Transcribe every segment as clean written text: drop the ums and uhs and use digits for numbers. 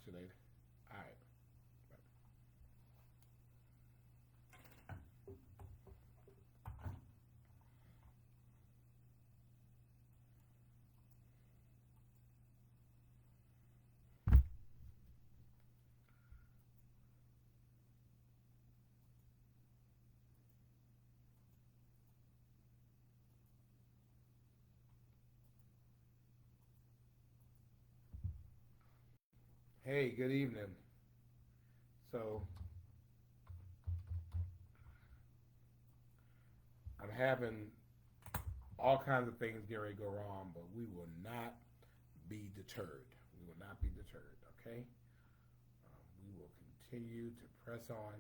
to you later. All right. Hey, good evening. So I'm having all kinds of things get ready to go wrong, but we will not be deterred. We will not be deterred. Okay. We will continue to press on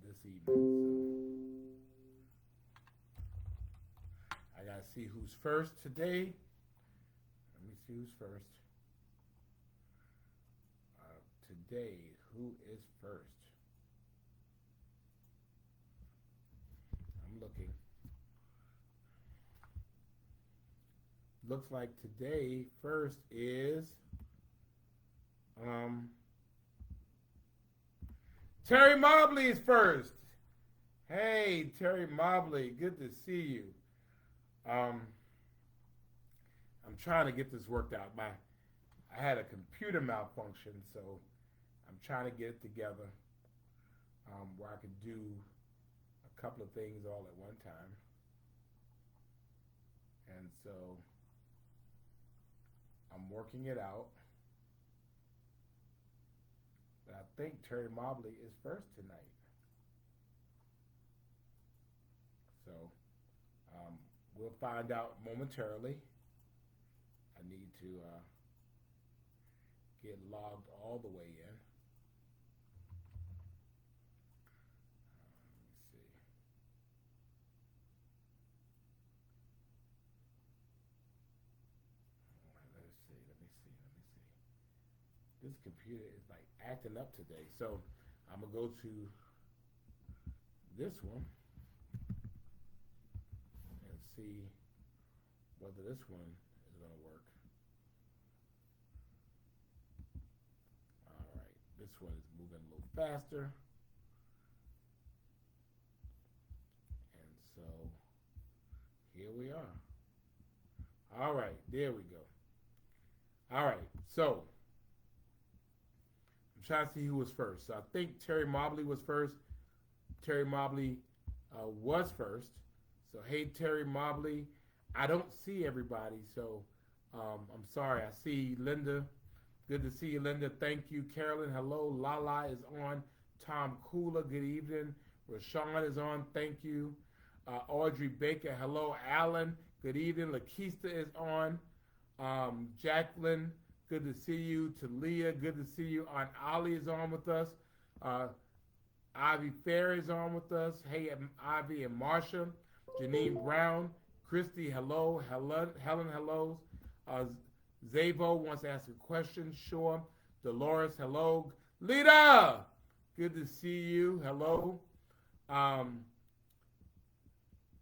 this evening. So I gotta see who's first today. Let me see who's first. Today, who is first? I'm looking. Looks like today first is Terry Mobley is first. Hey, Terry Mobley, good to see you. Um, I'm trying to get this worked out. I had a computer malfunction, so I'm trying to get it together where I could do a couple of things all at one time. And so I'm working it out. But I think Terry Mobley is first tonight. So we'll find out momentarily. I need to get logged all the way in. Let me see. Let's see. Let me see. Let me see. This computer is like acting up today. So I'm gonna go to this one and see whether this one is gonna work. All right, this one is moving a little faster. And so here we are. All right, there we go. All right, so I'm trying to see who was first. So I think Terry Mobley was first. Terry Mobley was first. So hey, Terry Mobley. I don't see everybody, so I'm sorry. I see Linda. Good to see you, Linda. Thank you, Carolyn. Hello. Lala is on. Tom Kula, good evening. Rashawn is on. Thank you. Audrey Baker. Hello, Alan. Good evening. Lakeista is on. Jacqueline, good to see you. Talia, good to see you. Aunt Ollie is on with us. Ivy Fair is on with us. Hey, Ivy and Marsha. Janine Brown. Christy, hello. Helen, hello. Zavo wants to ask a question. Sure. Dolores, hello. Lita, good to see you. Hello.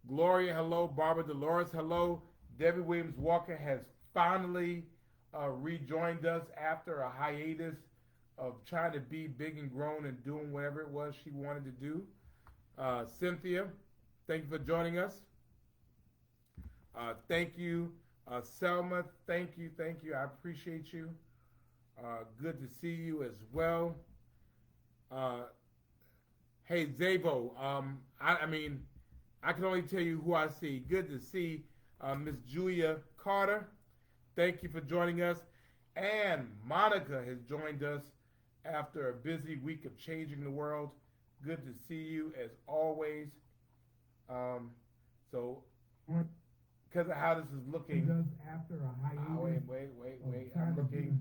Gloria, hello. Barbara Dolores, hello. Debbie Williams Walker has finally rejoined us after a hiatus of trying to be big and grown and doing whatever it was she wanted to do. Cynthia, thank you for joining us. Thank you. Selma, thank you. I appreciate you. Good to see you as well. Hey, Zabo, I can only tell you who I see. Good to see Miss Julia Carter. Thank you for joining us. And Monica has joined us after a busy week of changing the world. Good to see you as always. So, because of how this is looking. After a hiatus. Wait. I'm looking.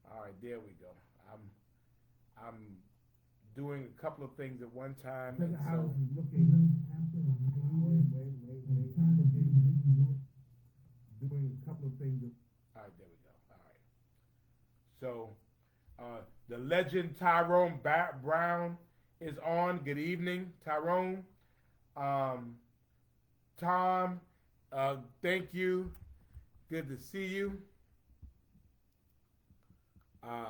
All right, there we go. I'm doing a couple of things at one time. And so, doing a couple of things. All right, there we go. All right. So, the legend Tyrone Brown is on. Good evening, Tyrone. Tom, thank you. Good to see you. Uh,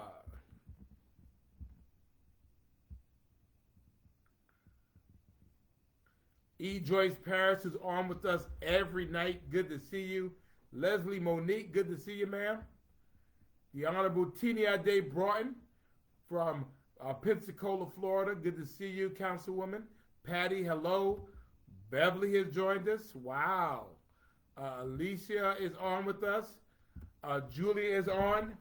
E. Joyce Paris is on with us every night. Good to see you. Leslie Monique, good to see you, ma'am. The Honorable Tinia Day Broughton from Pensacola, Florida. Good to see you, Councilwoman. Patty, hello. Beverly has joined us. Wow. Alicia is on with us. Julia is on.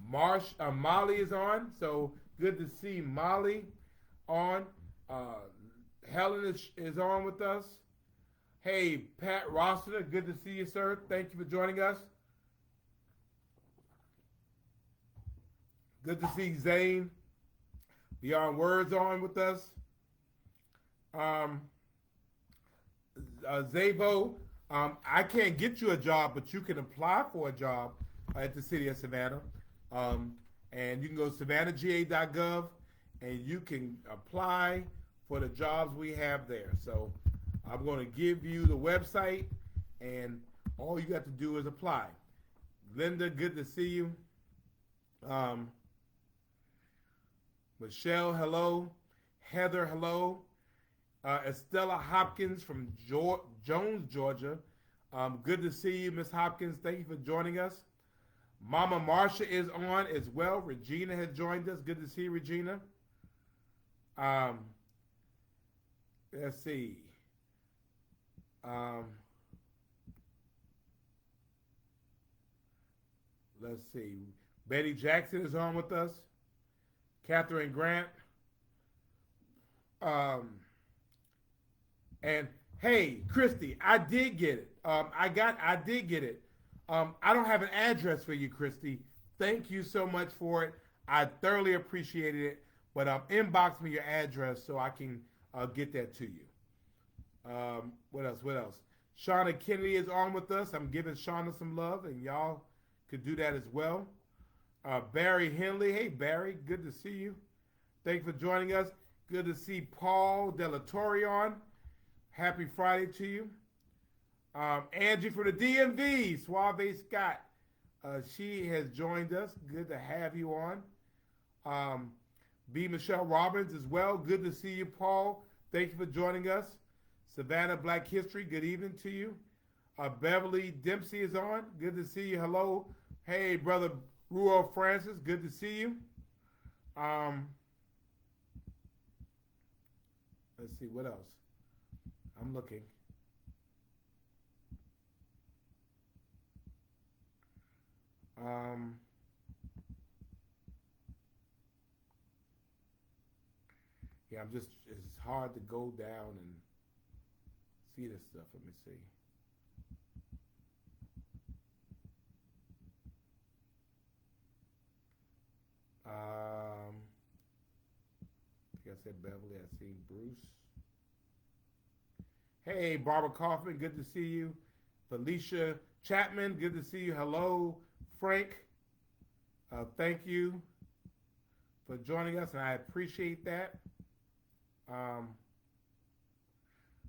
Molly is on. So good to see Molly on. Helen is on with us. Hey, Pat Rossiter, good to see you, sir. Thank you for joining us. Good to see Zane Beyond Words on with us. Zabo, I can't get you a job, but you can apply for a job at the city of Savannah. And you can go to savannahga.gov and you can apply for the jobs we have there. So I'm going to give you the website, and all you got to do is apply. Linda, good to see you. Michelle, hello. Heather, hello. Estella Hopkins from Jones, Georgia. Good to see you, Miss Hopkins. Thank you for joining us. Mama Marsha is on as well. Regina has joined us. Good to see you, Regina. Let's see. Let's see. Betty Jackson is on with us. Catherine Grant. And hey, Christy, I did get it. I did get it. I don't have an address for you, Christy. Thank you so much for it. I thoroughly appreciated it. But inbox me your address so I can get that to you. What else? Shauna Kennedy is on with us. I'm giving Shauna some love, and y'all could do that as well. Barry Henley. Hey, Barry. Good to see you. Thanks for joining us. Good to see Paul Delatorion. Happy Friday to you. Angie from the DMV, Suave Scott. She has joined us. Good to have you on. B. Michelle Robbins as well. Good to see you, Paul. Thank you for joining us. Savannah Black History, good evening to you. Beverly Dempsey is on. Good to see you. Hello. Hey, Brother Ruel Francis. Good to see you. Let's see, what else? I'm looking. Yeah, it's hard to go down and see this stuff. Let me see. Like I said, Beverly, I see Bruce. Hey, Barbara Kaufman, good to see you. Felicia Chapman, good to see you. Hello, Frank. Thank you for joining us, and I appreciate that.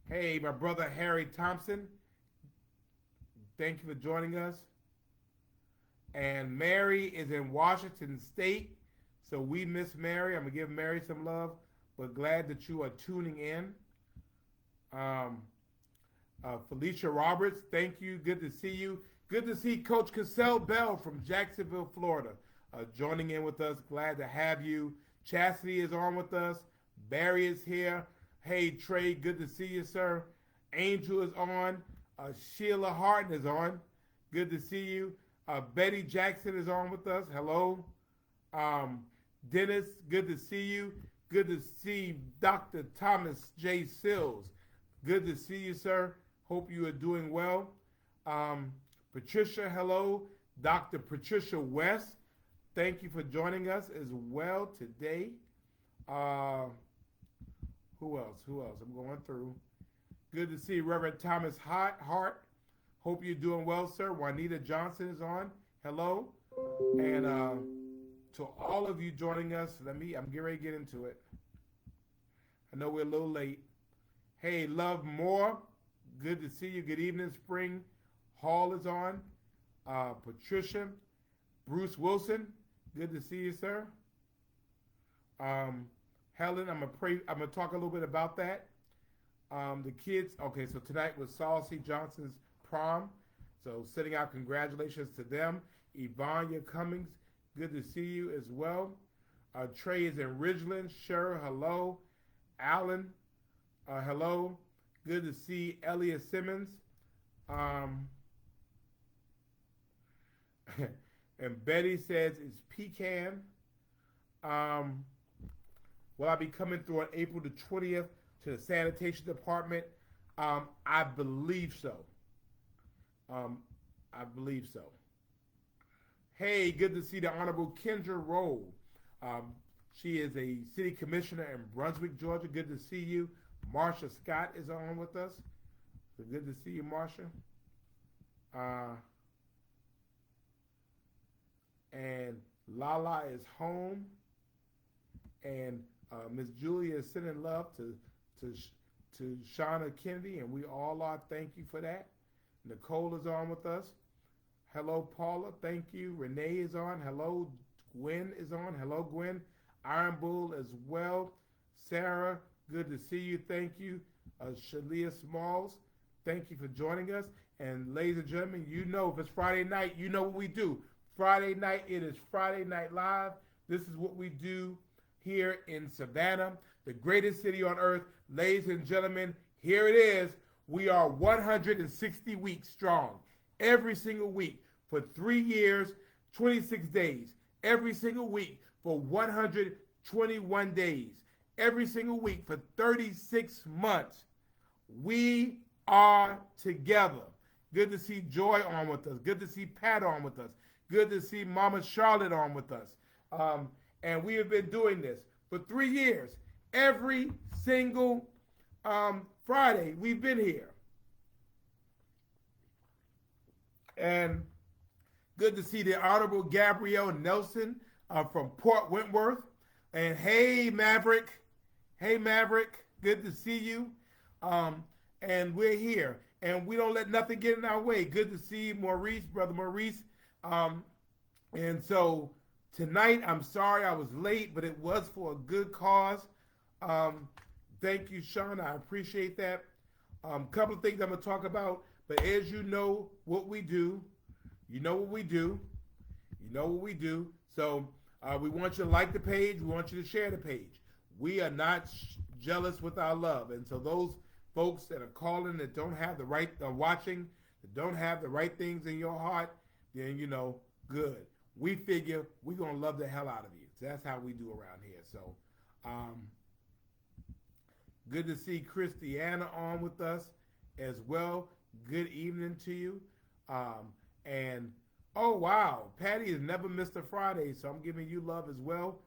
Hey, my brother Harry Thompson, thank you for joining us. And Mary is in Washington State, so we miss Mary. I'm going to give Mary some love, but glad that you are tuning in. Felicia Roberts, thank you. Good to see you. Good to see Coach Cassell Bell from Jacksonville, Florida, joining in with us. Glad to have you. Chastity is on with us. Barry is here. Hey, Trey, good to see you, sir. Angel is on. Sheila Harden is on. Good to see you. Betty Jackson is on with us. Hello. Dennis, good to see you. Good to see Dr. Thomas J. Sills. Good to see you, sir. Hope you are doing well. Patricia, hello. Dr. Patricia West, thank you for joining us as well today. Who else? I'm going through. Good to see Reverend Thomas Hart. Hope you're doing well, sir. Juanita Johnson is on. Hello. And to all of you joining us, I'm getting ready to get into it. I know we're a little late. Hey, Love Moore. Good to see you. Good evening, Spring. Hall is on. Patricia. Bruce Wilson. Good to see you, sir. Um, Helen, I'm gonna talk a little bit about that. The kids. Okay, so tonight was Saucy Johnson's prom. So sending out congratulations to them. Ivania Cummings, good to see you as well. Trey is in Ridgeland. Cheryl, hello. Alan, hello. Good to see Elliot Simmons. Um, and Betty says it's pecan. Um, will I be coming through on April the 20th to the sanitation department? I believe so. I believe so. Hey, good to see the Honorable Kendra Roll. Um, she is a city commissioner in Brunswick, Georgia. Good to see you. Marsha Scott is on with us. So good to see you, Marsha. Uh, and Lala is home. And Miss Julia is sending love to to Shauna Kennedy, and we all are. Thank you for that. Nicole is on with us. Hello, Paula. Thank you. Renee is on. Hello, Gwen is on. Hello, Gwen. Iron Bull as well. Sarah, good to see you. Thank you. Shalia Smalls, thank you for joining us. And ladies and gentlemen, you know if it's Friday night, you know what we do. Friday night, it is Friday Night Live. This is what we do here in Savannah, the greatest city on earth. Ladies and gentlemen, here it is. We are 160 weeks strong. Every single week for 3 years, 26 days. Every single week for 121 days. Every single week for 36 months. We are together. Good to see Joy on with us. Good to see Pat on with us. Good to see Mama Charlotte on with us. And we have been doing this for 3 years. Every single Friday, we've been here. And good to see the Honorable Gabrielle Nelson from Port Wentworth. And hey, Maverick. Hey, Maverick. Good to see you. And we're here. And we don't let nothing get in our way. Good to see Maurice, Brother Maurice. And so tonight, I'm sorry I was late, but it was for a good cause. Thank you, Sean. I appreciate that. Couple of things I'm going to talk about. But as you know what we do, you know what we do, you know what we do. So we want you to like the page. We want you to share the page. We are not jealous with our love. And so those folks that are calling that don't have the right, watching, that don't have the right things in your heart, then, you know, good. We figure we're going to love the hell out of you. So that's how we do around here. So good to see Christiana on with us as well. Good evening to you. And, oh, wow, Patty has never missed a Friday, so I'm giving you love as well.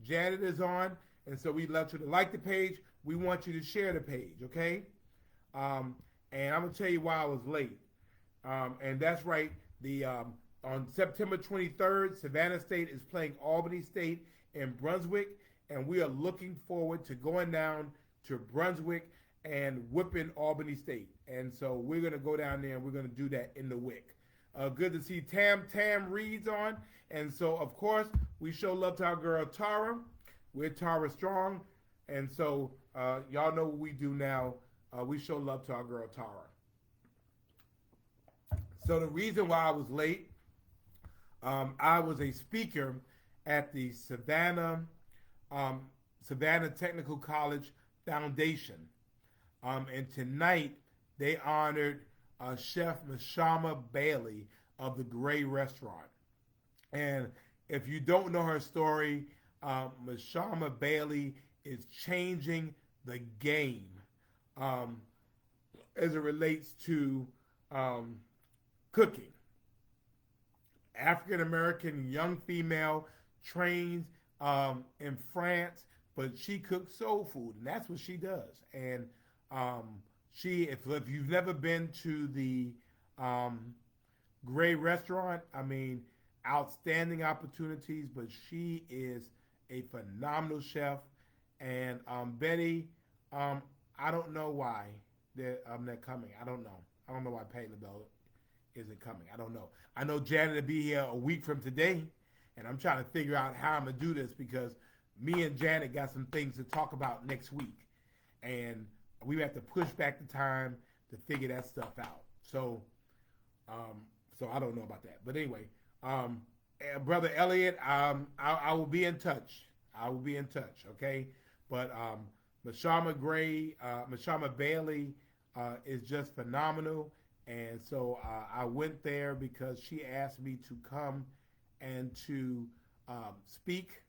Janet is on, and so we'd love you to like the page. We want you to share the page, okay? And I'm going to tell you why I was late. And that's right. On September 23rd, Savannah State is playing Albany State in Brunswick, and we are looking forward to going down to Brunswick and whipping Albany State. And so we're going to go down there and we're going to do that in the WIC. Good to see Tam Reed's on. And so, of course, we show love to our girl Tara. We're Tara Strong. And so y'all know what we do now. We show love to our girl Tara. So the reason why I was late, I was a speaker at the Savannah Technical College Foundation. And tonight, they honored Chef Mashama Bailey of the Gray Restaurant. And if you don't know her story, Mashama Bailey is changing the game as it relates to cooking. African-American young female trained in France, but she cooks soul food, and that's what she does. And if you've never been to the Gray Restaurant, I mean, outstanding opportunities, but she is a phenomenal chef. And Betty, I don't know why they're coming. I don't know. I don't know why Patti LaBelle isn't coming. I don't know. I know Janet will be here a week from today, and I'm trying to figure out how I'm gonna do this because me and Janet got some things to talk about next week, and we have to push back the time to figure that stuff out. Um, so I don't know about that, but anyway, brother Elliot, I will be in touch. I will be in touch. Okay, but Mashama Gray, Mashama Bailey is just phenomenal. And so I went there because she asked me to come and to speak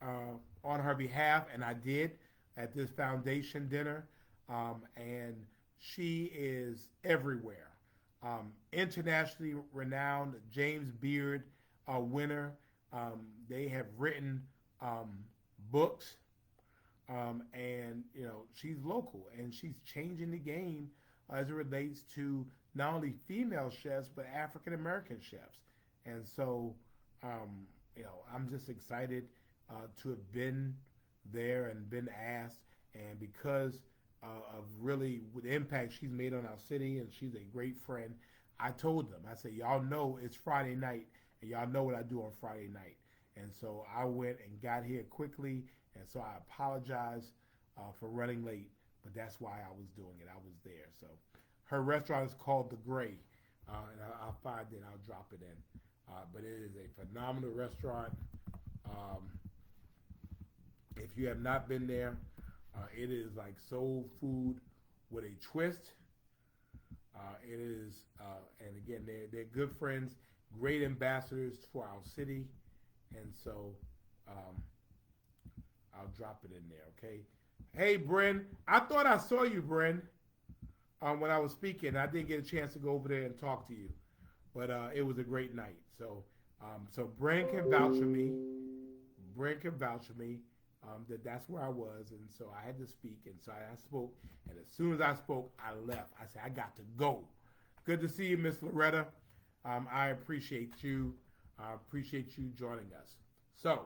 on her behalf, and I did at this foundation dinner. And she is everywhere. Internationally renowned James Beard winner. They have written books, and she's local and she's changing the game as it relates to not only female chefs but African American chefs. And so, I'm just excited to have been there and been asked, and because of really the impact she's made on our city, and she's a great friend. I told them, I said, y'all know it's Friday night, and y'all know what I do on Friday night. And so I went and got here quickly, and so I apologize for running late, but that's why I was doing it. I was there. So her restaurant is called The Gray, and I'll find it. I'll drop it in. But it is a phenomenal restaurant. If you have not been there, it is like soul food with a twist. It is, and again, they're good friends, great ambassadors for our city, and so I'll drop it in there, okay? Hey, Bren, I thought I saw you, Bren, when I was speaking. I didn't get a chance to go over there and talk to you, but it was a great night. So, so Bren can vouch for me. Bren can vouch for me. That's where I was, and so I had to speak, and so I spoke, and as soon as I spoke, I left. I said, I got to go. Good to see you, Miss Loretta. I appreciate you. I appreciate you joining us. So,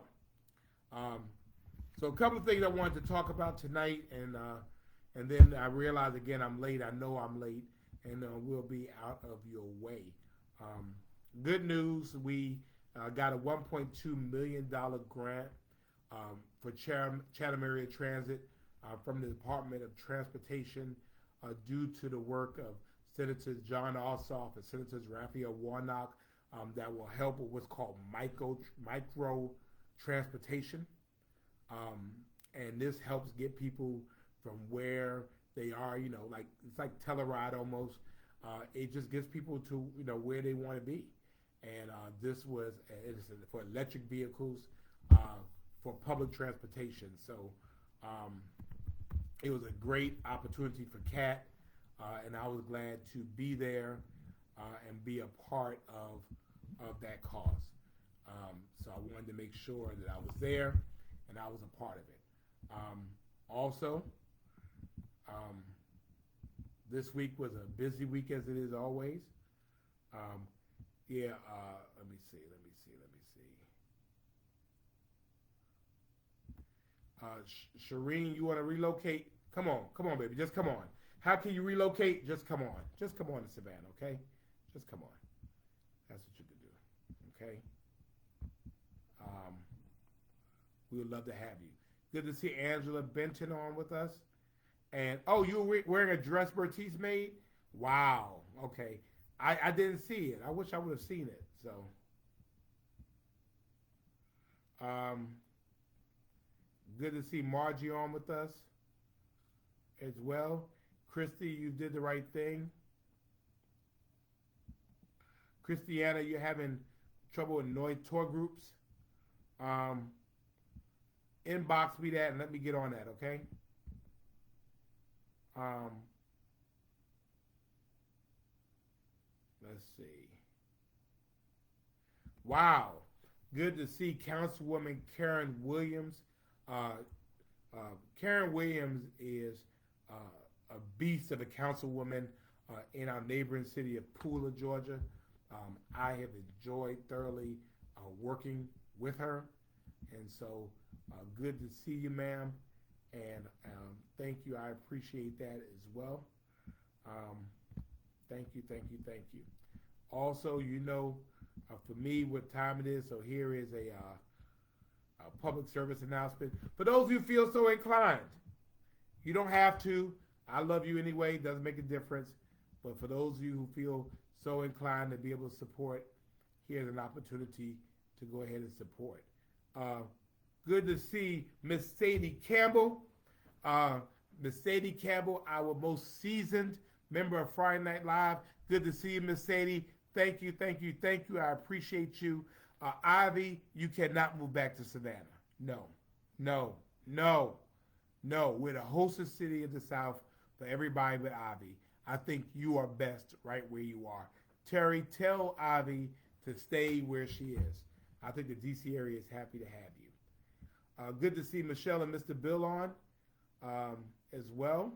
so a couple of things I wanted to talk about tonight, and then I realized again I'm late. I know I'm late, and we'll be out of your way. Good news, we got a $1.2 million grant for Chatham Area Transit from the Department of Transportation due to the work of Senators John Ossoff and Senators Raphael Warnock that will help with what's called micro transportation. And this helps get people from where they are, like it's like Telluride almost. It just gets people to, where they want to be. And this was for electric vehicles, for public transportation. So it was a great opportunity for CAT, and I was glad to be there and be a part of that cause. So I wanted to make sure that I was there and I was a part of it. Also, this week was a busy week as it is always. Let me see. Shireen, you want to relocate? Come on, baby. Just come on. How can you relocate? Just come on. Just come on to Savannah, okay? Just come on. That's what you can do, okay? We would love to have you. Good to see Angela Benton on with us. And, you were wearing a dress Bertice made? Wow. Okay. I didn't see it. I wish I would have seen it. So, good to see Margie on with us as well. Christy, you did the right thing. Christiana, you're having trouble with noise tour groups. Inbox me that and let me get on that, okay? Let's see. Wow. Good to see Councilwoman Karen Williams. Karen Williams is a beast of a councilwoman in our neighboring city of Pooler, Georgia. I have enjoyed thoroughly working with her. And so good to see you, ma'am. And thank you. I appreciate that as well. Thank you. Also, for me what time it is. So here is a public service announcement. For those who feel so inclined, you don't have to. I love you anyway. It doesn't make a difference. But for those of you who feel so inclined to be able to support, here's an opportunity to go ahead and support. Uh, Good to see Miss Sadie Campbell. Miss Sadie Campbell, our most seasoned member of Friday Night Live. Good to see you, Miss Sadie. Thank you, thank you, thank you. I appreciate you. Ivy, you cannot move back to Savannah. No, no, no, no. We're the hostess city of the South for everybody but Ivy. I think you are best right where you are. Terry, tell Ivy to stay where she is. I think the DC area is happy to have you. Good to see Michelle and Mr. Bill on as well.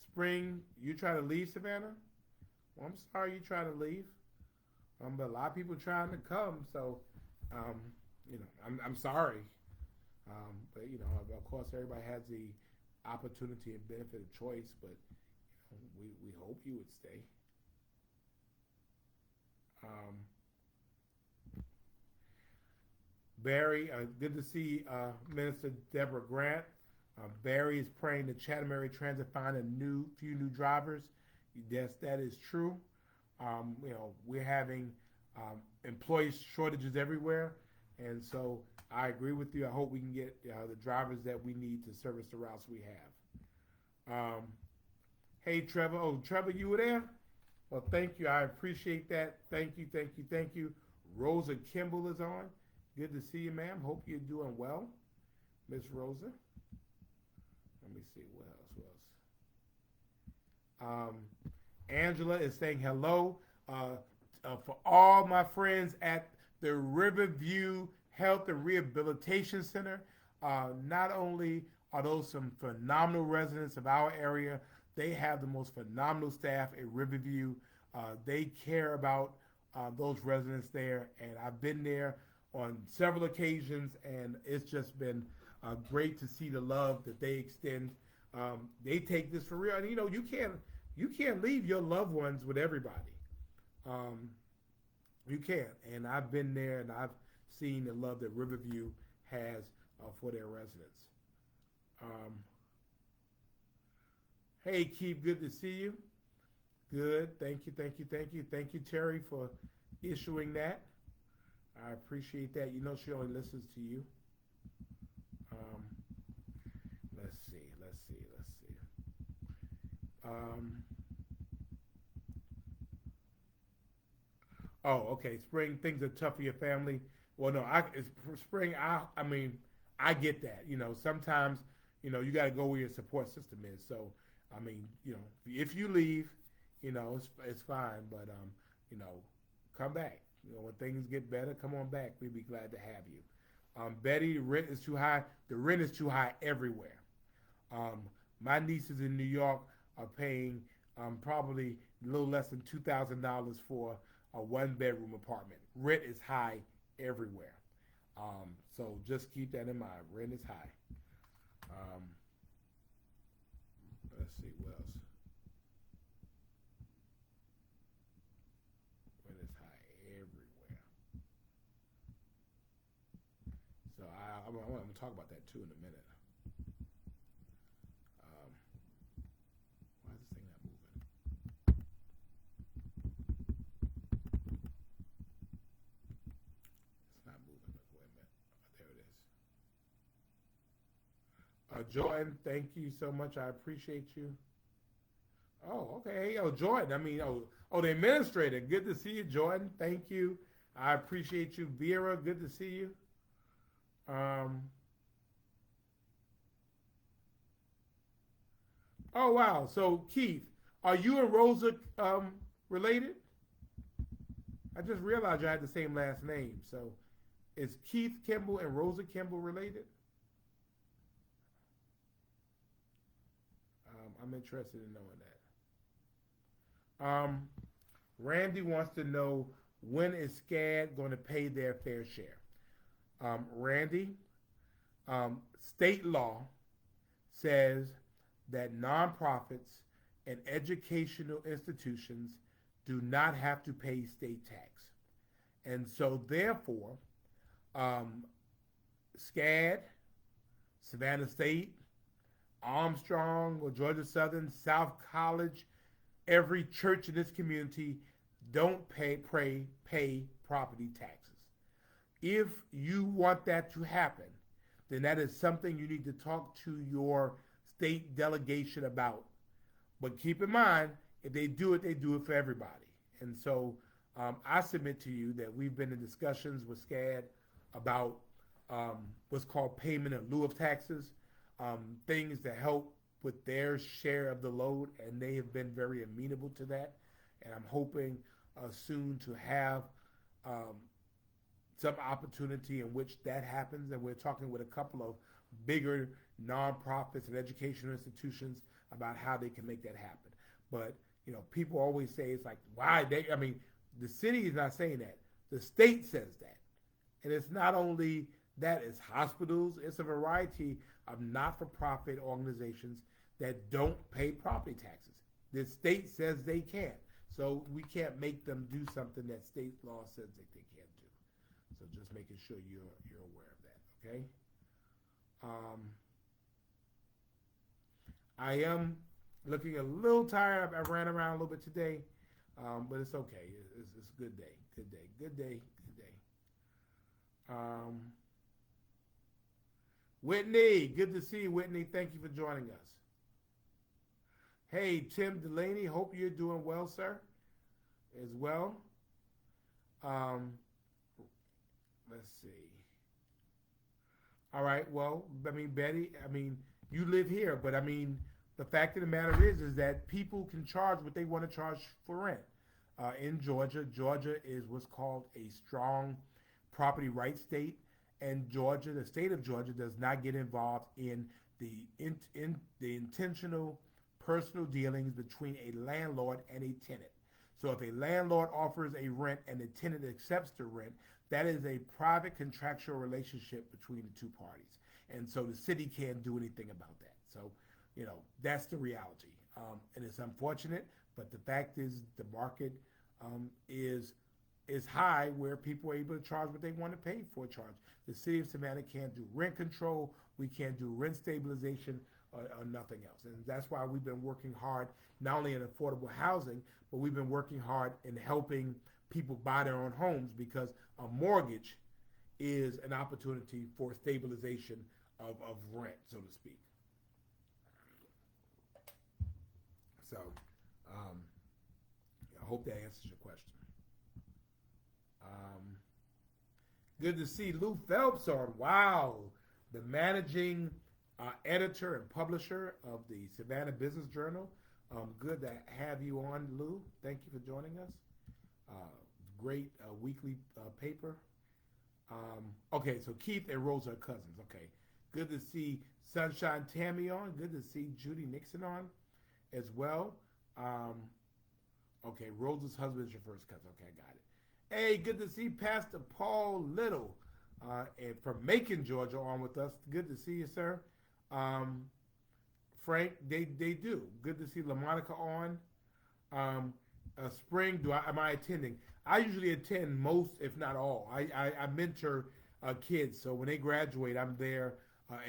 Spring, you try to leave Savannah? Well, I'm sorry you try to leave. But a lot of people trying to come, so I'm sorry. But of course, everybody has the opportunity and benefit of choice. But we hope you would stay. Barry, good to see Minister Deborah Grant. Barry is praying the Chatham Area Transit find a few new drivers. Yes, that is true. We're having employee shortages everywhere, and so I agree with you. I hope we can get the drivers that we need to service the routes we have. Hey, Trevor. Oh, Trevor, you were there? Well, thank you. I appreciate that. Thank you, thank you, thank you. Rosa Kimball is on. Good to see you, ma'am. Hope you're doing well, Miss Rosa. Let me see what else. Angela is saying hello for all my friends at the Riverview Health and Rehabilitation Center. Not only are those some phenomenal residents of our area, they have the most phenomenal staff at Riverview. They care about those residents there, and I've been there on several occasions, and it's just been great to see the love that they extend. They take this for real, and you can't leave your loved ones with everybody. You can't, and I've been there, and I've seen the love that Riverview has for their residents. Hey, Keith, good to see you. Good, thank you, thank you, thank you, thank you, Terry, for issuing that. I appreciate that. You know she only listens to you. Let's see. Okay. Spring, things are tough for your family. Well, no, Spring. I get that. Sometimes, you got to go where your support system is. So, if you leave, it's fine. But, come back. When things get better, come on back. We'd be glad to have you. Betty, the rent is too high. The rent is too high everywhere. My nieces in New York are paying probably a little less than $2,000 for a one-bedroom apartment. Rent is high everywhere. So just keep that in mind. Rent is high. Let's see what else. Rent is high everywhere. So I'm going to talk about that too in a minute. Why is this thing not moving? It's not moving. Wait a minute. There it is. Jordan, thank you so much. I appreciate you. Oh, okay. Hey, Jordan. The administrator. Good to see you, Jordan. Thank you. I appreciate you. Vera, good to see you. Oh, wow. So, Keith, are you and Rosa related? I just realized you had the same last name. So, is Keith Kimball and Rosa Kimball related? I'm interested in knowing that. Randy wants to know, when is SCAD going to pay their fair share? Randy, state law says that nonprofits and educational institutions do not have to pay state tax. And so, therefore, um, SCAD, Savannah State, Armstrong or Georgia Southern, South College, every church in this community don't pay property taxes. If you want that to happen, then that is something you need to talk to your state delegation about. But keep in mind, if they do it for everybody. And so I submit to you that we've been in discussions with SCAD about what's called payment in lieu of taxes, things that help with their share of the load, and they have been very amenable to that. And I'm hoping soon to have some opportunity in which that happens. And we're talking with a couple of bigger nonprofits and educational institutions about how they can make that happen. But people always say it's like, why they? I mean, the city is not saying that. The state says that, and it's not only that. It's hospitals. It's a variety of not-for-profit organizations that don't pay property taxes. The state says they can't, so we can't make them do something that state law says that they can't do. So just making sure you're aware of that. Okay. I am looking a little tired. I ran around a little bit today, but it's okay. It's a good day. Good day. Good day. Good day. Whitney, good to see you, Whitney. Thank you for joining us. Hey, Tim Delaney, hope you're doing well, sir, as well. Let's see. All right, well, I mean, Betty, I mean, you live here, but I mean, the fact of the matter is that people can charge what they want to charge for rent. In Georgia, Georgia is what's called a strong property rights state, and Georgia, the state of Georgia, does not get involved in the intentional personal dealings between a landlord and a tenant. So if a landlord offers a rent and the tenant accepts the rent, that is a private contractual relationship between the two parties. And so the city can't do anything about that. So, that's the reality. And it's unfortunate, but the fact is the market is high where people are able to charge what they want to pay for a charge. The city of Savannah can't do rent control. We can't do rent stabilization or nothing else. And that's why we've been working hard, not only in affordable housing, but we've been working hard in helping people buy their own homes, because a mortgage is an opportunity for stabilization of rent, so to speak. So I hope that answers your question. Good to see Lou Phelps on. Wow, the managing editor and publisher of the Savannah Business Journal. Good to have you on, Lou. Thank you for joining us. Great weekly paper. Okay, so Keith and Rose are cousins. Okay, good to see Sunshine Tammy on. Good to see Judy Nixon on as well. Okay, Rose's husband is your first cousin. Okay, I got it. Hey, good to see Pastor Paul Little and from Macon, Georgia, on with us. Good to see you, sir. Frank, they do. Good to see LaMonica on. Spring, am I attending? I usually attend most, if not all. I mentor kids, so when they graduate, I'm there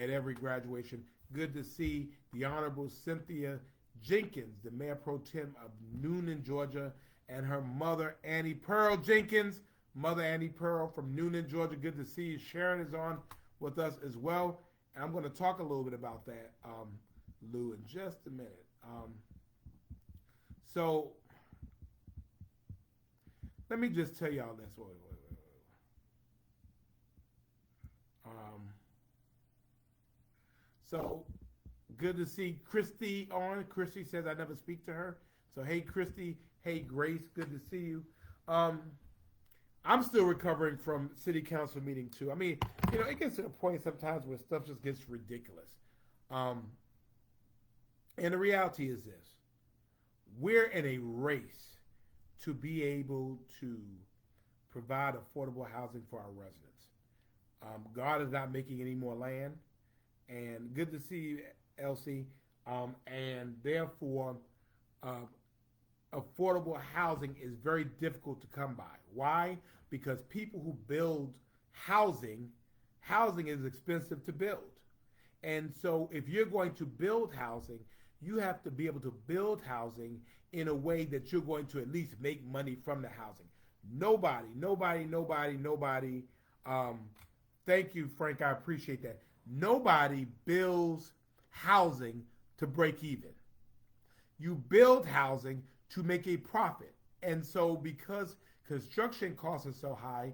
at every graduation. Good to see the Honorable Cynthia Jenkins, the Mayor Pro Tem of Newnan, Georgia, and her mother, Annie Pearl Jenkins. Mother Annie Pearl from Newnan, Georgia. Good to see you. Sharon is on with us as well. And I'm going to talk a little bit about that, Lou, in just a minute. So let me just tell y'all this. Wait. So good to see Christy on. Christy says I never speak to her. So hey, Christy. Hey, Grace. Good to see you. I'm still recovering from city council meeting too. I mean, it gets to the point sometimes where stuff just gets ridiculous. And the reality is this: we're in a race to be able to provide affordable housing for our residents. God is not making any more land, and good to see you, Elsie. And therefore, uh, affordable housing is very difficult to come by. Why? Because people who build housing, housing is expensive to build. And so if you're going to build housing, you have to be able to build housing in a way that you're going to at least make money from the housing. Nobody. Um, Thank you, Frank. I appreciate that. Nobody builds housing to break even. You build housing to make a profit. And so because construction costs are so high,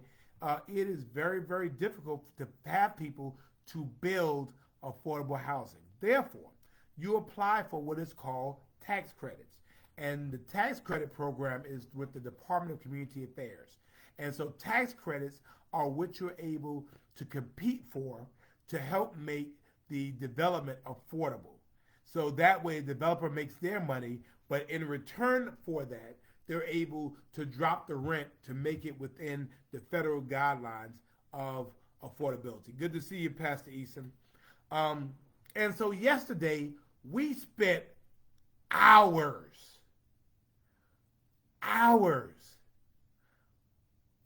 it is very, very difficult to have people to build affordable housing. Therefore, you apply for what is called tax credits. And the tax credit program is with the Department of Community Affairs. And so tax credits are what you're able to compete for to help make the development affordable. So that way, the developer makes their money, but in return for that, they're able to drop the rent to make it within the federal guidelines of affordability. Good to see you, Pastor Eason. And so yesterday, we spent hours.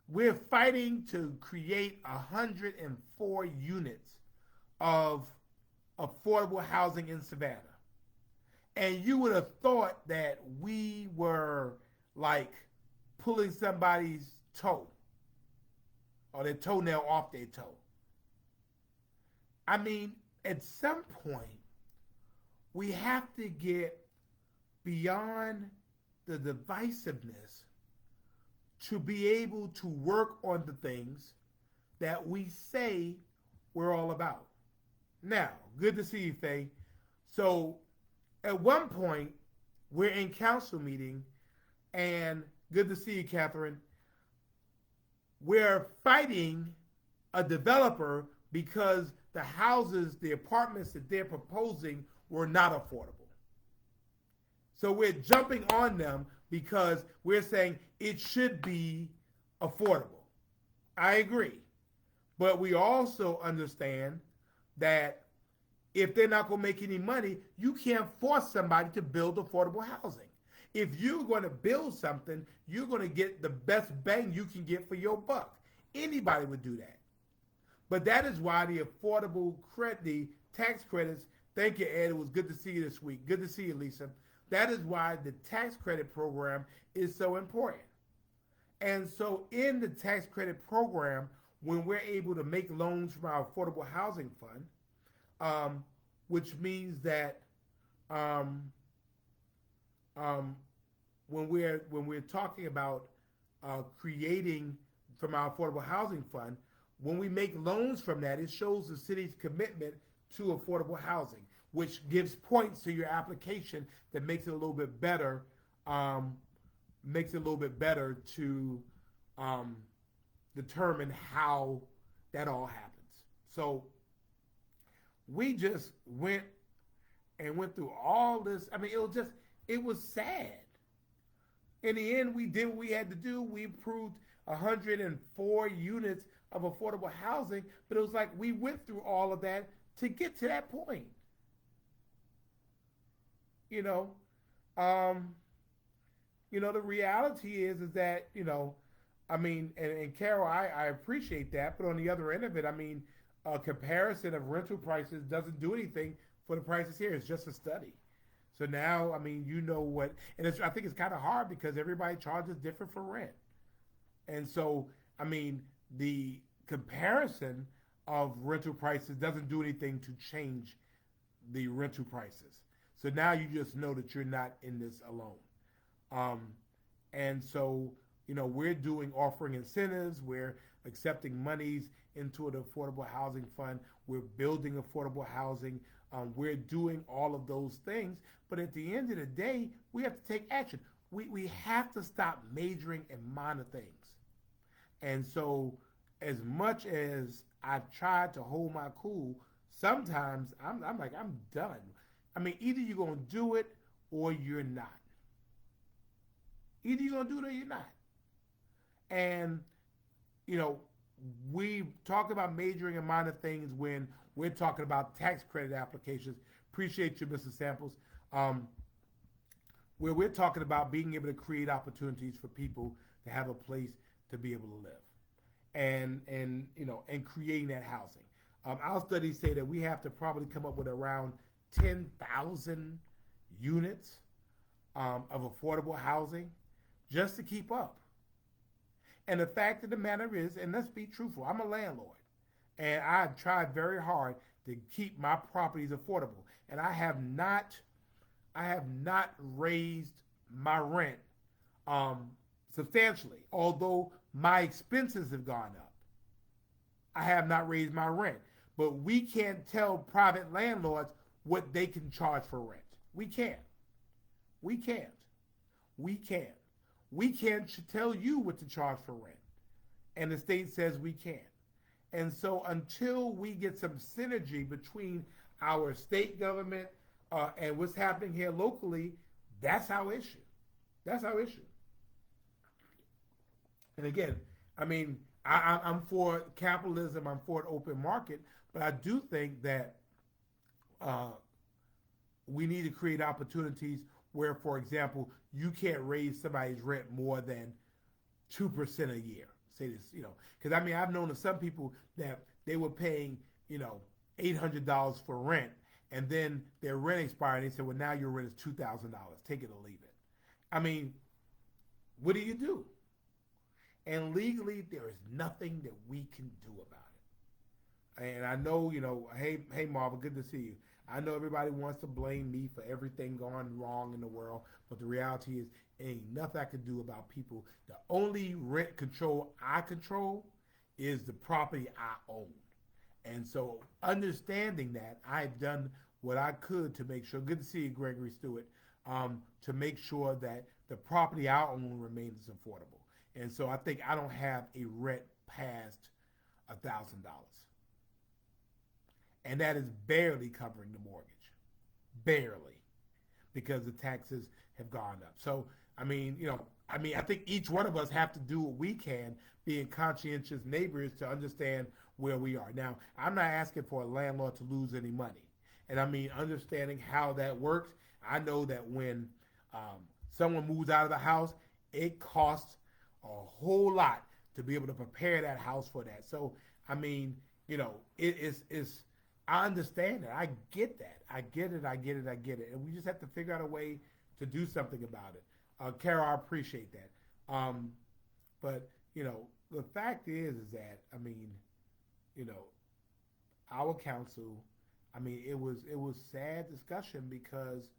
We're fighting to create 104 units of affordable housing in Savannah. And you would have thought that we were like pulling somebody's toe or their toenail off their toe. I mean, at some point, we have to get beyond the divisiveness to be able to work on the things that we say we're all about. Now, good to see you, Faye. So at one point, we're in council meeting, and good to see you, Catherine. We're fighting a developer because the houses, the apartments that they're proposing were not affordable. So we're jumping on them because we're saying it should be affordable. I agree. But we also understand that if they're not going to make any money, you can't force somebody to build affordable housing. If you're going to build something, you're going to get the best bang you can get for your buck. Anybody would do that. But that is why the affordable credit, the tax credits, thank you, Ed. It was good to see you this week. Good to see you, Lisa. That is why the tax credit program is so important. And so in the tax credit program, when we're able to make loans from our affordable housing fund, which means that when we're talking about creating from our affordable housing fund, when we make loans from that, it shows the city's commitment to affordable housing, which gives points to your application that makes it a little bit better, to determine how that all happens. So we just went through all this. I mean, it was sad. In the end, we did what we had to do. We approved 104 units of affordable housing, but it was like we went through all of that to get to that point. The reality is that, I mean, and Carol, I appreciate that, but on the other end of it, I mean, a comparison of rental prices doesn't do anything for the prices here. It's just a study. So now, I mean, what, and I think it's kind of hard because everybody charges different for rent. And so, I mean, the comparison of rental prices doesn't do anything to change the rental prices. So now you just know that you're not in this alone. And so, we're offering incentives. We're accepting monies into an affordable housing fund. We're building affordable housing. We're doing all of those things. But at the end of the day, we have to take action. We have to stop majoring in minor things. And so as much as I've tried to hold my cool, sometimes I'm like, I'm done. I mean, either you're going to do it or you're not. Either you're going to do it or you're not. And, we talk about majoring in minor things when we're talking about tax credit applications. Appreciate you, Mr. Samples. where we're talking about being able to create opportunities for people to have a place to be able to live, and creating that housing. Our studies say that we have to probably come up with around 10,000 units of affordable housing just to keep up. And the fact of the matter is, and let's be truthful, I'm a landlord, and I've tried very hard to keep my properties affordable, and I have not raised my rent substantially, although my expenses have gone up. I have not raised my rent, but we can't tell private landlords what they can charge for rent. We can't. We can't. We can't. We can't tell you what to charge for rent. And the state says we can't. And so until we get some synergy between our state government and what's happening here locally, that's our issue. That's our issue. And again, I mean, I'm for capitalism, I'm for an open market, but I do think that we need to create opportunities where, for example, you can't raise somebody's rent more than 2% a year. Say this, because I mean, I've known of some people that they were paying, $800 for rent, and then their rent expired, and they said, well, now your rent is $2,000. Take it or leave it. I mean, what do you do? And legally, there is nothing that we can do about it. And I know, hey, Marva, good to see you. I know everybody wants to blame me for everything going wrong in the world, but the reality is, ain't nothing I can do about people. The only rent control I control is the property I own. And so understanding that, I've done what I could to make sure, good to see you, Gregory Stewart, to make sure that the property I own remains affordable. And so I think I don't have a rent past $1,000. And that is barely covering the mortgage. Barely. Because the taxes have gone up. So, I think each one of us have to do what we can, being conscientious neighbors, to understand where we are. Now, I'm not asking for a landlord to lose any money. And I mean, understanding how that works, I know that when someone moves out of the house, it costs a whole lot to be able to prepare that house for that. So, I mean, it's I understand that. I get that. I get it. And we just have to figure out a way to do something about it. Carol, I appreciate that. But, the fact is that, our council, it was sad discussion because,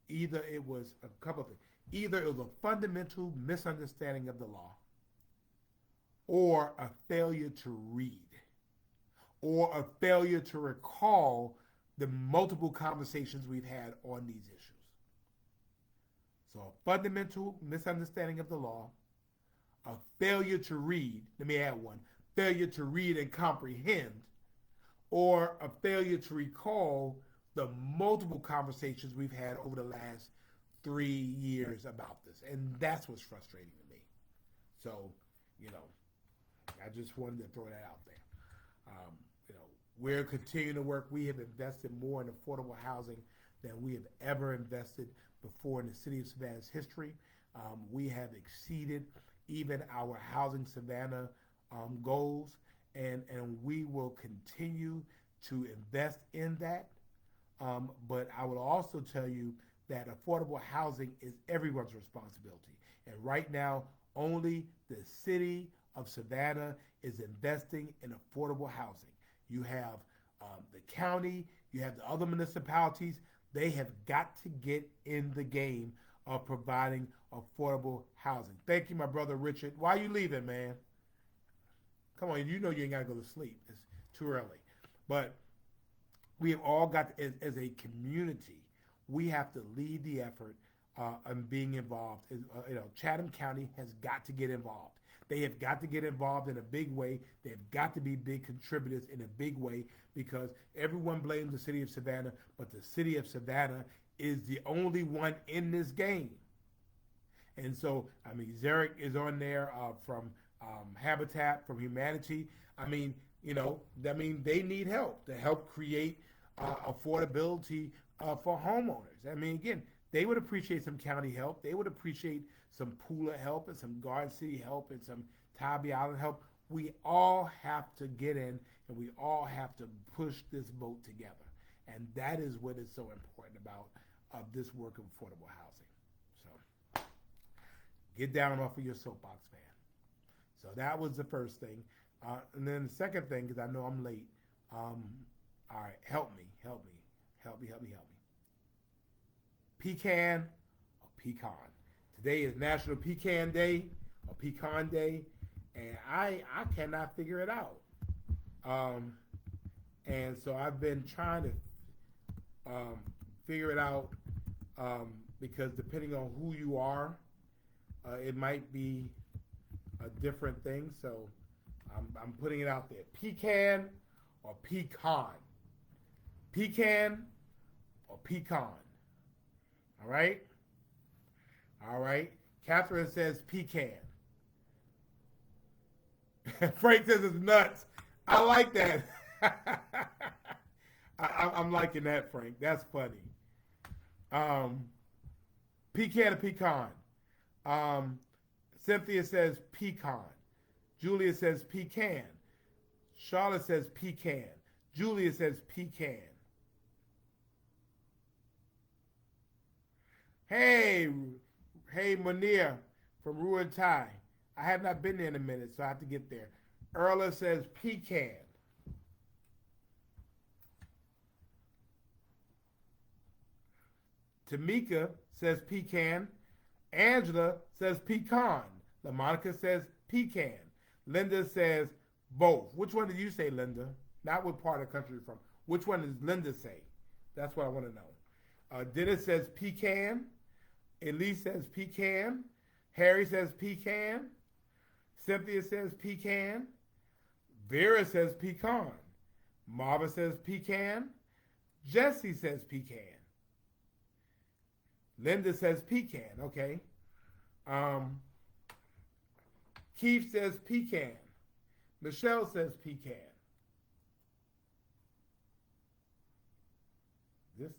either it was a couple of things. Either it was a fundamental misunderstanding of the law or a failure to read or a failure to recall the multiple conversations we've had on these issues. So a fundamental misunderstanding of the law, a failure to read, let me add one, failure to read and comprehend, or a failure to recall the multiple conversations we've had over the last 3 years about this. And that's what's frustrating to me. So, I just wanted to throw that out there. We're continuing to work. We have invested more in affordable housing than we have ever invested before in the city of Savannah's history. We have exceeded even our Housing Savannah goals, and we will continue to invest in that. But I will also tell you that affordable housing is everyone's responsibility. And right now, only the city of Savannah is investing in affordable housing. You have the county, you have the other municipalities. They have got to get in the game of providing affordable housing. Thank you, my brother Richard. Why are you leaving, man? Come on, you ain't got to go to sleep. It's too early. But we have all got, as a community, we have to lead the effort in being involved. Chatham County has got to get involved. They have got to get involved in a big way. They've got to be big contributors in a big way, because everyone blames the city of Savannah, but the city of Savannah is the only one in this game. And so, Zarek is on there from Habitat, from Humanity. They need help to help create affordability for homeowners. Again, They would appreciate some county help. They would appreciate some Pula help and some Garden City help and some Tybee Island help. We all have to get in and we all have to push this boat together. And that is what is so important about this work of affordable housing. So get down off of your soapbox, man. So that was the first thing. And then the second thing, because I know I'm late, all right, help me. Pecan or pecan. Today is National Pecan Day or Pecan Day, and I cannot figure it out. And so I've been trying to figure it out because depending on who you are, it might be a different thing. So I'm putting it out there. Pecan or pecan. Pecan or pecan. All right? All right. Catherine says pecan. Frank says it's nuts. I like that. I'm liking that, Frank. That's funny. Pecan or pecan. Cynthia says pecan. Julia says pecan. Charlotte says pecan. Julia says pecan. Hey, Munir from Ruan Thai. I have not been there in a minute, so I have to get there. Erla says pecan. Tamika says pecan. Angela says pecan. LaMonica says pecan. Linda says both. Which one did you say, Linda? Not what part of the country you're from. Which one does Linda say? That's what I want to know. Dennis says pecan. Elise says pecan. Harry says pecan. Cynthia says pecan. Vera says pecan. Marva says pecan. Jesse says pecan. Linda says pecan. Okay. Keith says pecan. Michelle says pecan. This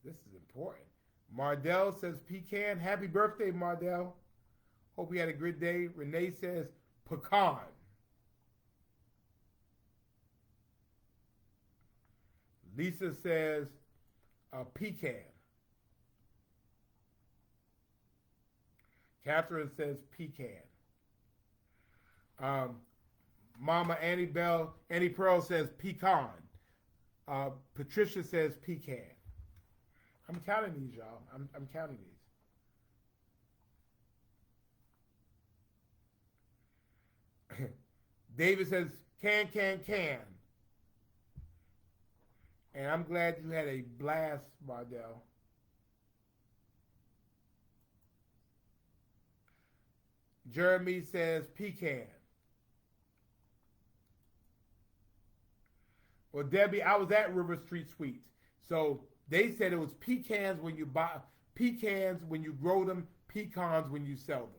is important. Mardell says pecan. Happy birthday, Mardell. Hope you had a good day. Renee says pecan. Lisa says pecan. Catherine says pecan. Mama Annie Pearl says pecan. Patricia says pecan. I'm counting these, y'all. I'm counting these. David says can. And I'm glad you had a blast, Mardell. Jeremy says pecan. Well, Debbie, I was at River Street Sweets. So they said it was pecans when you buy, pecans when you grow them, pecans when you sell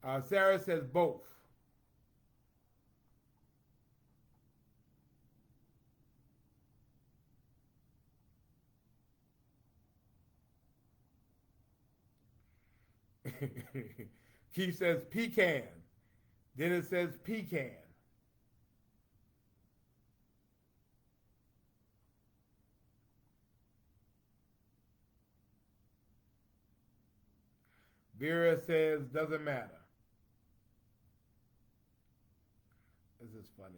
them. Sarah says both. Keith says pecan. Then it says pecan. Vera says doesn't matter. This is funny.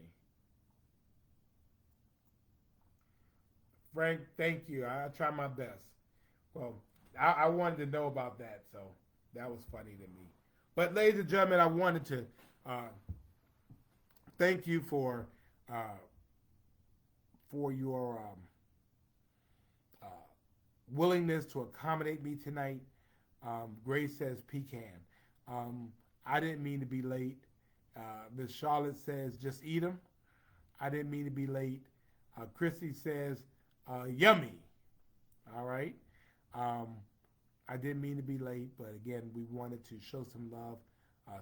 Frank, thank you. I try my best. Well, I wanted to know about that, so that was funny to me. But ladies and gentlemen, I wanted to thank you for your willingness to accommodate me tonight. Grace says pecan. I didn't mean to be late. Miss Charlotte says just eat them. I didn't mean to be late. Christy says yummy. All right. I didn't mean to be late, but again, we wanted to show some love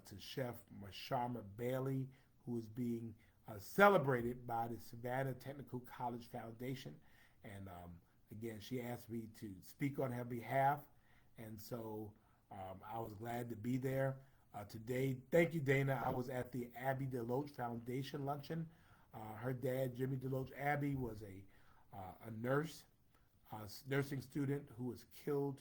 to Chef Mashama Bailey, who is being celebrated by the Savannah Technical College Foundation. And again, she asked me to speak on her behalf, and so I was glad to be there today. Thank you, Dana. I was at the Abby DeLoach Foundation luncheon. Her dad, Jimmy DeLoach Abby, was a nurse, nursing student who was killed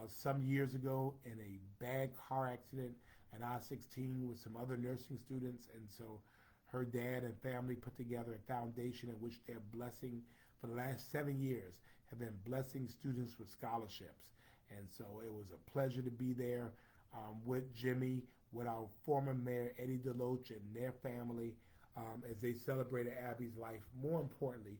some years ago in a bad car accident at I-16 with some other nursing students. And so her dad and family put together a foundation in which they're blessing, for the last 7 years, have been blessing students with scholarships. And so it was a pleasure to be there with Jimmy, with our former mayor, Eddie DeLoach, and their family as they celebrated Abby's life. More importantly,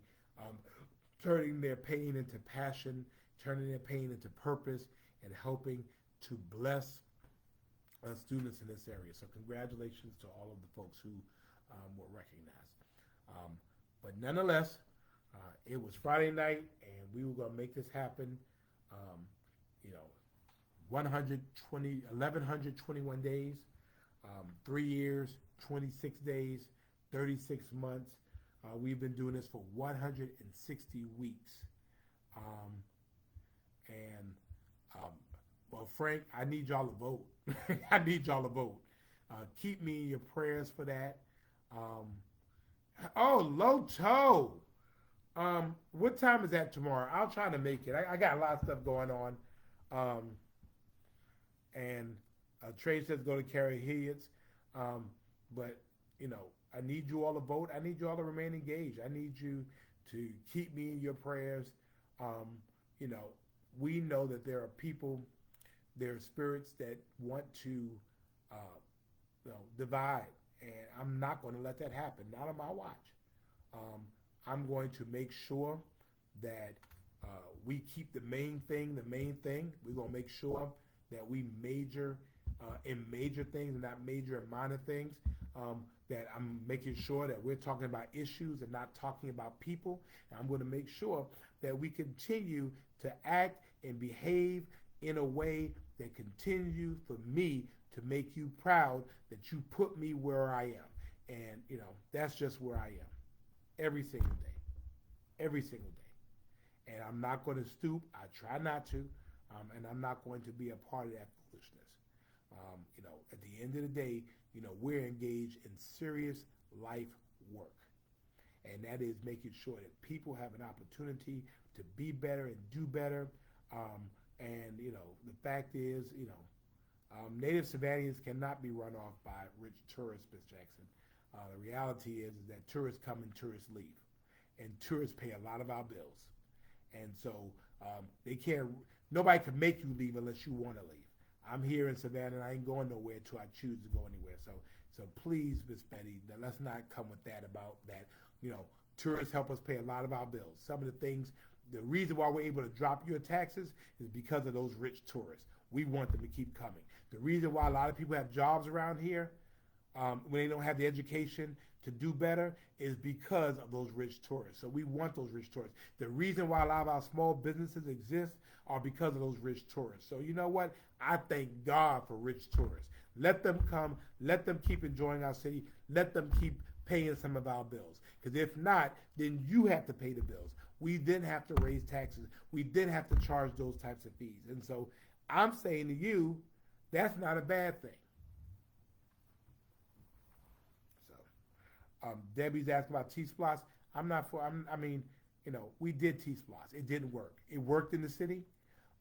turning their pain into passion, turning their pain into purpose, and helping to bless students in this area. So congratulations to all of the folks who were recognized. But nonetheless, it was Friday night, and we were going to make this happen. You know, 1,121 days, 3 years, 26 days, 36 months. We've been doing this for 160 weeks. Well, Frank, I need y'all to vote. I need y'all to vote. Keep me in your prayers for that. Loto. What time is that tomorrow? I'll try to make it. I got a lot of stuff going on. And Trey says go to Carrie Hilliott's. But, you know, I need you all to vote. I need you all to remain engaged. I need you to keep me in your prayers. You know, we know that there are people, there are spirits that want to divide. And I'm not going to let that happen, not on my watch. I'm going to make sure that we keep the main thing the main thing. We're going to make sure that we major in major things and not major in minor things. That I'm making sure that we're talking about issues and not talking about people. And I'm going to make sure that we continue to act and behave in a way that continue for me to make you proud that you put me where I am. And, you know, that's just where I am every single day. Every single day. And I'm not going to stoop. I try not to. And I'm not going to be a part of that foolishness. You know, at the end of the day, you know, we're engaged in serious life work. And that is making sure that people have an opportunity to be better and do better. And, you know, the fact is, you know, native Savannahans cannot be run off by rich tourists, Ms. Jackson. The reality is that tourists come and tourists leave. And tourists pay a lot of our bills. And so nobody can make you leave unless you want to leave. I'm here in Savannah, and I ain't going nowhere until I choose to go anywhere. So please, Miss Betty, let's not come with that about that. You know, tourists help us pay a lot of our bills. Some of the things, the reason why we're able to drop your taxes is because of those rich tourists. We want them to keep coming. The reason why a lot of people have jobs around here when they don't have the education to do better is because of those rich tourists. So we want those rich tourists. The reason why a lot of our small businesses exist are because of those rich tourists. So you know what? I thank God for rich tourists. Let them come. Let them keep enjoying our city. Let them keep paying some of our bills. Because if not, then you have to pay the bills. We then have to raise taxes. We then have to charge those types of fees. And so I'm saying to you, that's not a bad thing. So Debbie's asking about T-Splosh. I mean, you know, we did T-Splosh. It didn't work. It worked in the city.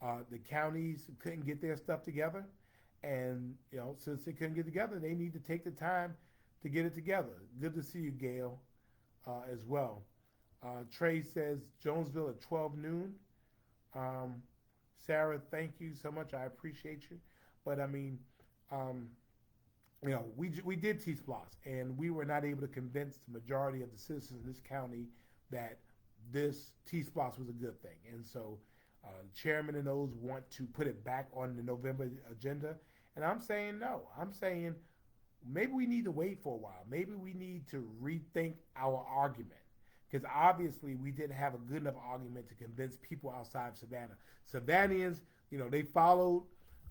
The counties couldn't get their stuff together. And, you know, since they couldn't get together, they need to take the time to get it together. Good to see you, Gail, as well. Trey says Jonesville at 12 noon. Sarah, thank you so much. I appreciate you. But, I mean, you know, we did T-Splosh, and we were not able to convince the majority of the citizens in this county that this T-Splosh was a good thing. And so the chairman and those want to put it back on the November agenda. And I'm saying no. I'm saying maybe we need to wait for a while. Maybe we need to rethink our argument. Because obviously we didn't have a good enough argument to convince people outside of Savannah. Savannahans, you know, they followed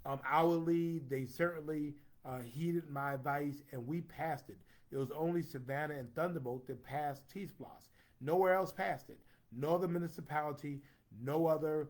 our lead. They certainly heeded my advice, and we passed it. It was only Savannah and Thunderbolt that passed T-Splosh. Nowhere else passed it. No other municipality, no other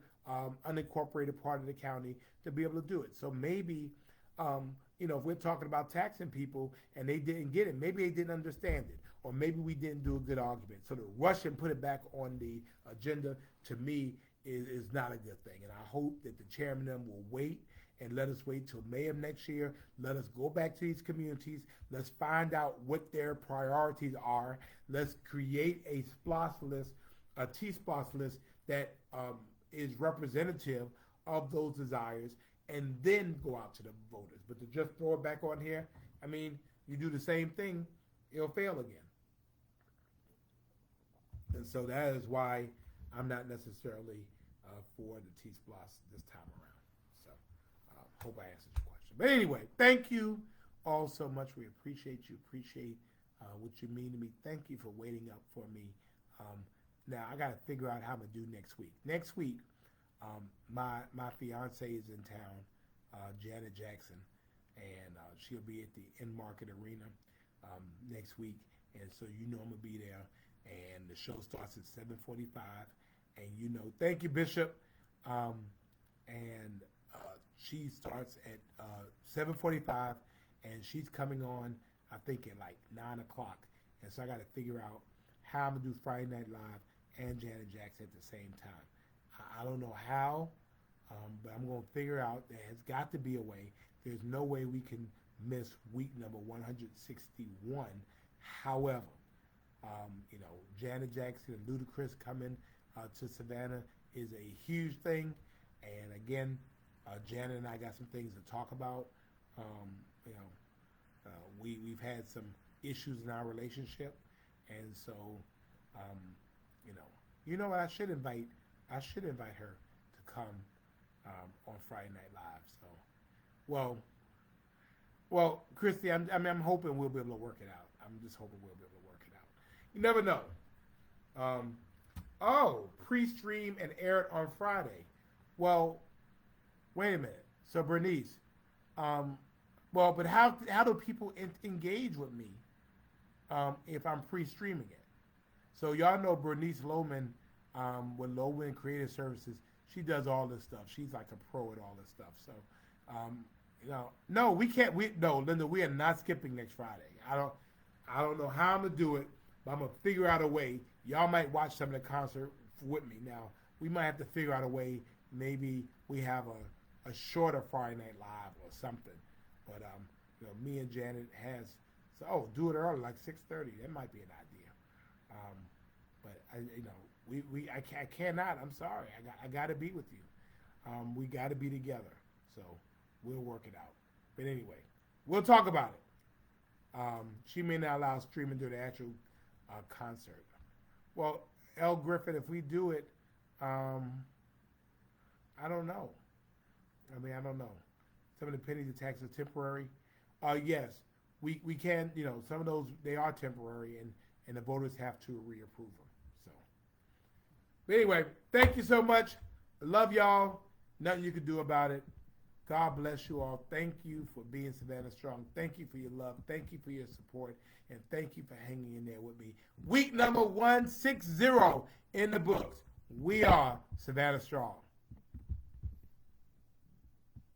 unincorporated part of the county to be able to do it. So maybe, if we're talking about taxing people and they didn't get it, maybe they didn't understand it, or maybe we didn't do a good argument. So to rush and put it back on the agenda, to me, is not a good thing. And I hope that the chairman and them will wait and let us wait till May of next year. Let us go back to these communities. Let's find out what their priorities are. Let's create a SPLOS list, a T-SPLOS list that is representative of those desires, and then go out to the voters. But to just throw it back on here, I mean, you do the same thing, it'll fail again. And so that is why I'm not necessarily for the T-SPLOS this time around. So hope I answered your question. But anyway, thank you all so much. We appreciate you. Appreciate what you mean to me. Thank you for waiting up for me. Now I got to figure out how I'm gonna do next week. Next week, my fiance is in town, Janet Jackson, and she'll be at the In-Market Arena next week. And so I'm gonna be there. And the show starts at 7:45. And thank you, Bishop. And she starts at 7:45, and she's coming on, I think, at like 9 o'clock. And so I got to figure out how I'm going to do Friday Night Live and Janet Jackson at the same time. I don't know how, but I'm going to figure out there has got to be a way. There's no way we can miss week number 161. However, Janet Jackson and Ludacris coming to Savannah is a huge thing. And again, Janet and I got some things to talk about. We've had some issues in our relationship, and so, what? I should invite her to come on Friday Night Live. So, well, Christy, I'm hoping we'll be able to work it out. I'm just hoping we'll be able to work it out. You never know. Pre-stream and aired on Friday. Well, wait a minute. So Bernice, but how do people engage with me if I'm pre-streaming it? So y'all know Bernice Lohman with Lohman Creative Services. She does all this stuff. She's like a pro at all this stuff. So, no, we can't. Linda, we are not skipping next Friday. I don't know how I'm gonna do it, but I'm gonna figure out a way. Y'all might watch some of the concert with me. Now, we might have to figure out a way. Maybe we have a shorter Friday Night Live or something. But me and Janet do it early, like 6:30. That might be an idea. But I cannot. I'm sorry. I got to be with you. We got to be together. So we'll work it out. But anyway, we'll talk about it. She may not allow streaming during the actual concert. Well, L. Griffin, if we do it, I don't know. I don't know. Some of the penalty taxes are temporary. Yes, we can, some of those, they are temporary, and the voters have to reapprove them. So, but anyway, thank you so much. I love y'all. Nothing you can do about it. God bless you all. Thank you for being Savannah Strong. Thank you for your love. Thank you for your support. And thank you for hanging in there with me. Week number 160 in the books. We are Savannah Strong.